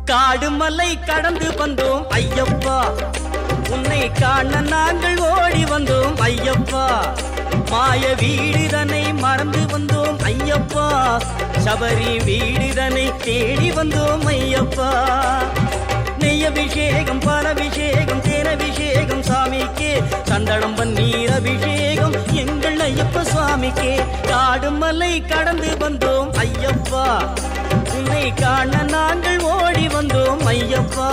காடு மலை கடந்து வந்தோம் ஐயப்பா, உன்னை காண நாங்கள் ஓடி வந்தோம் ஐயப்பா. மாய வீடுதனை மறந்து வந்தோம் ஐயப்பா, சபரி வீடுதனை தேடி வந்தோம் ஐயப்பா. நெய்யபிஷேகம் பாலபிஷேகம் தேனபிஷேகம் சாமிக்கே, சந்தனம் பன்னீர் அபிஷேகம் எங்கள் ஐயப்ப சுவாமிக்கே. காடு மலை கடந்து வந்தோம் ஐயப்பா, உன்னை காண நாங்கள் ஓடி வந்தோம் ஐயப்பா.